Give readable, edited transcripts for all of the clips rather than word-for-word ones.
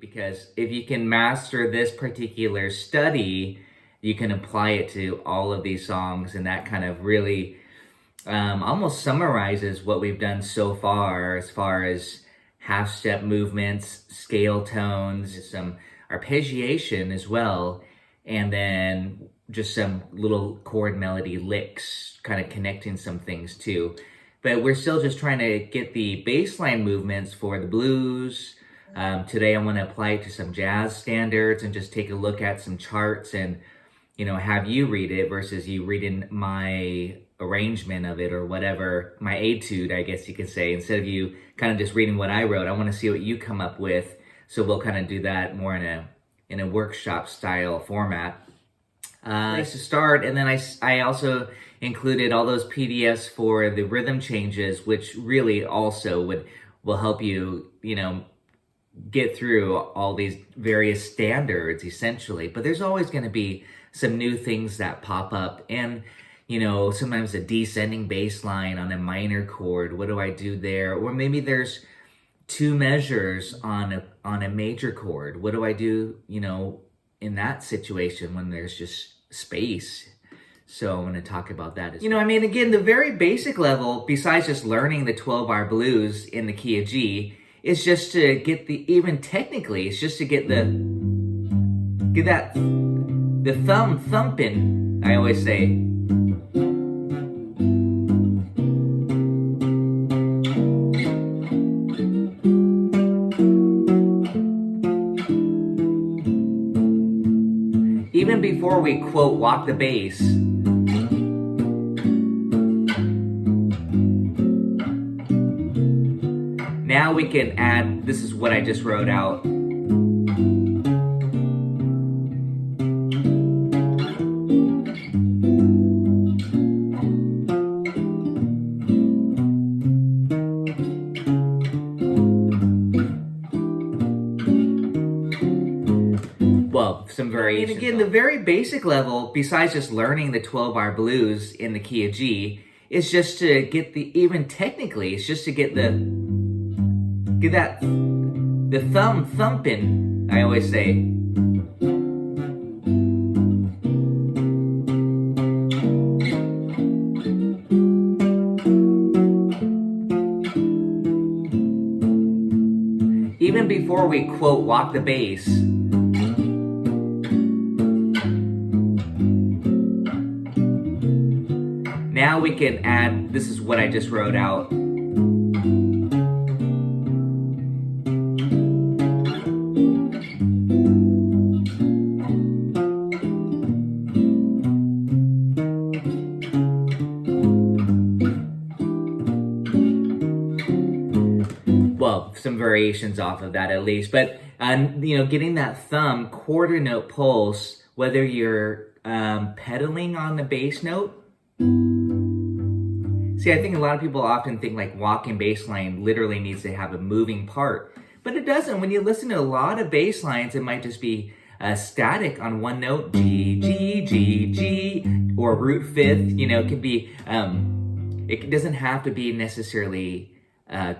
because if you can master this particular study, you can apply it to all of these songs, and that kind of really almost summarizes what we've done so far as half step movements, scale tones, some arpeggiation as well, and then just some little chord melody licks, kind of connecting some things too. But we're still just trying to get the bass line movements for the blues. Today I want to apply it to some jazz standards and just take a look at some charts and, have you read it versus you reading my arrangement of it or whatever, my etude, I guess you could say, instead of you kind of just reading what I wrote. I want to see what you come up with. So we'll kind of do that more in a workshop style format. Place to start, and then I also included all those PDFs for the rhythm changes, which really also will help you, get through all these various standards essentially. But there's always going to be some new things that pop up, and sometimes a descending bass line on a minor chord. What do I do there? Or maybe there's two measures on a major chord. What do I do, in that situation when there's just space? So I'm going to talk about that again, the very basic level, besides just learning the 12-bar blues in the key of G, is just to get it's just to get the thumb thumping, I always say. Even before we quote walk the bass, now we can add, this is what I just wrote out. Well, some variations. And again, the very basic level, besides just learning the 12-bar blues in the key of G, is just to get it's just to get the thumb thumping, I always say. Even before we quote walk the bass, now we can add, this is what I just wrote out. Well, some variations off of that at least, but getting that thumb quarter note pulse, whether you're pedaling on the bass note. See, I think a lot of people often think like walking bass line literally needs to have a moving part, but it doesn't. When you listen to a lot of bass lines, it might just be static on one note, G, G, G, G, or root fifth. It could be, it doesn't have to be necessarily an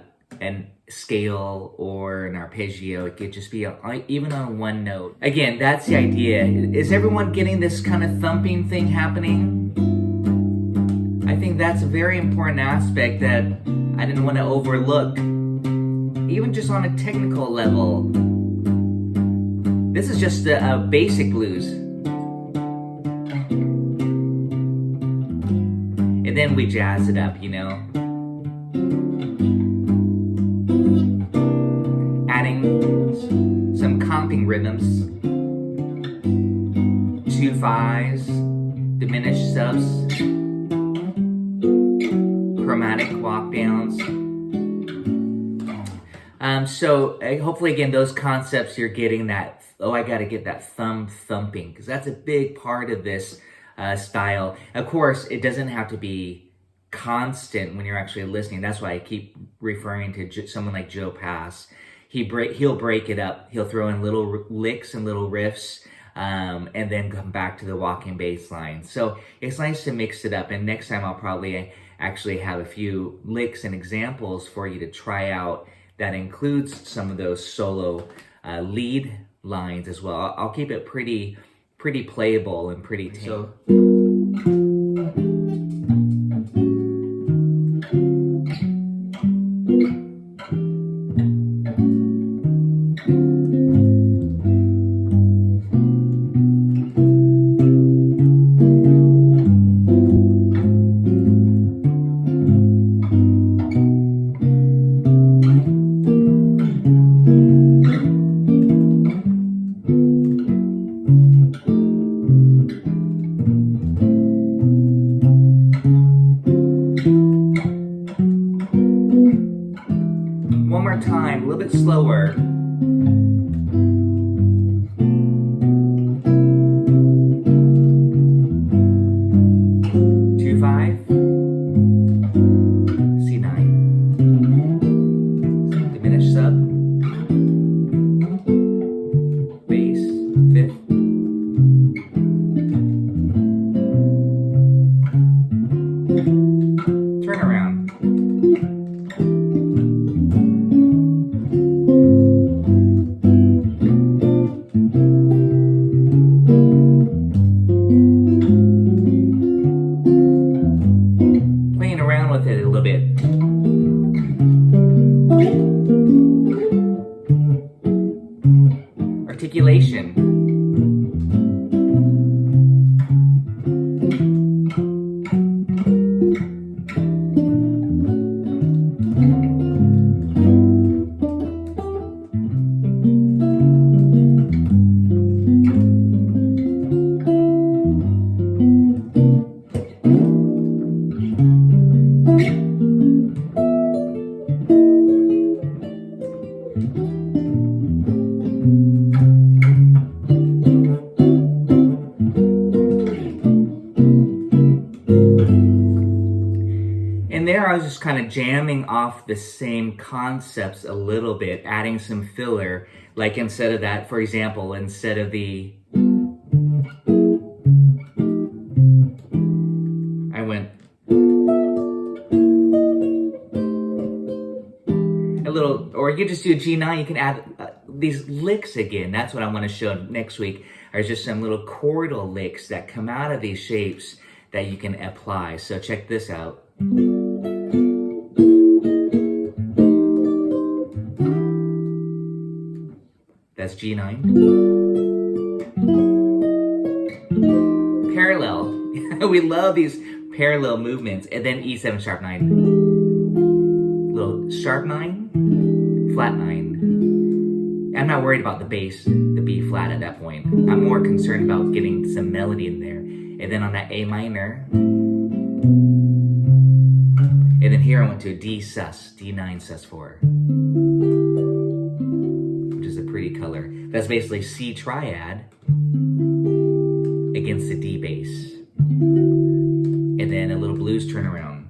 scale or an arpeggio. It could just be even on one note. Again, that's the idea. Is everyone getting this kind of thumping thing happening? I think that's a very important aspect that I didn't want to overlook, even just on a technical level. This is just a basic blues. And then we jazz it up, adding some comping rhythms, 2/5s, diminished subs, chromatic walk downs. So hopefully again, those concepts you're getting that, I got to get that thumb thumping, because that's a big part of this style. Of course, it doesn't have to be constant when you're actually listening. That's why I keep referring to someone like Joe Pass. He'll break it up. He'll throw in little licks and little riffs, and then come back to the walking bass line. So it's nice to mix it up. And next time I'll probably actually have a few licks and examples for you to try out that includes some of those solo lead lines as well. I'll keep it pretty playable and pretty tame. So, one more time, a little bit slower. 2-5, C9, diminished sub, bass, 5th, turn around. Playing around with it a little bit. Articulation. And there I was just kind of jamming off the same concepts a little bit, adding some filler. Like instead of that, for example, instead of the, I went a little, or you could just do a G9, you can add these licks again. That's what I want to show next week. There's just some little chordal licks that come out of these shapes that you can apply. So check this out. That's G9. Parallel. We love these parallel movements. And then E7 sharp 9. Little sharp 9, flat 9. I'm not worried about the bass, the B flat at that point. I'm more concerned about getting some melody in there. And then on that A minor. And then here I went to a D sus, D9 sus 4. Which is a pretty color. That's basically C triad against the D bass. And then a little blues turnaround.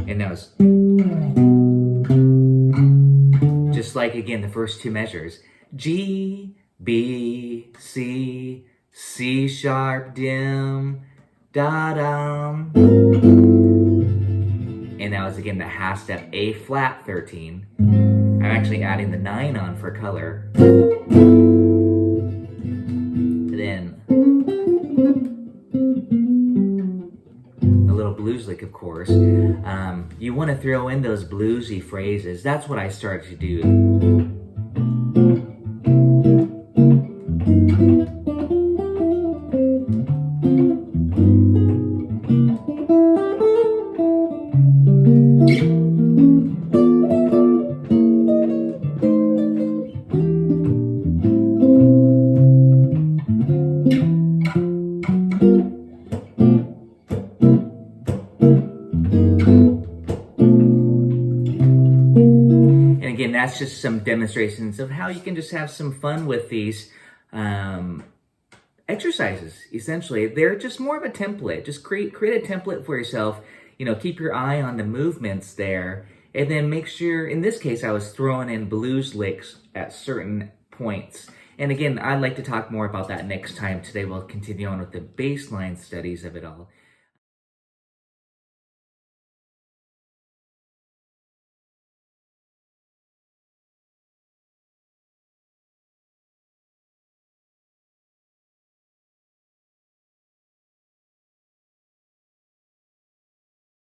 And now it's just like, again, the first two measures. G, B, C, C sharp, dim, da dum. And now is again the half step, A flat 13. I'm actually adding the 9 on for color. Then a little blues lick, of course. You want to throw in those bluesy phrases. That's what I started to do. Again, that's just some demonstrations of how you can just have some fun with these exercises. Essentially, they're just more of a template. Just create a template for yourself. You know, keep your eye on the movements there, and then make sure. In this case, I was throwing in blues licks at certain points. And again, I'd like to talk more about that next time. Today, we'll continue on with the baseline studies of it all.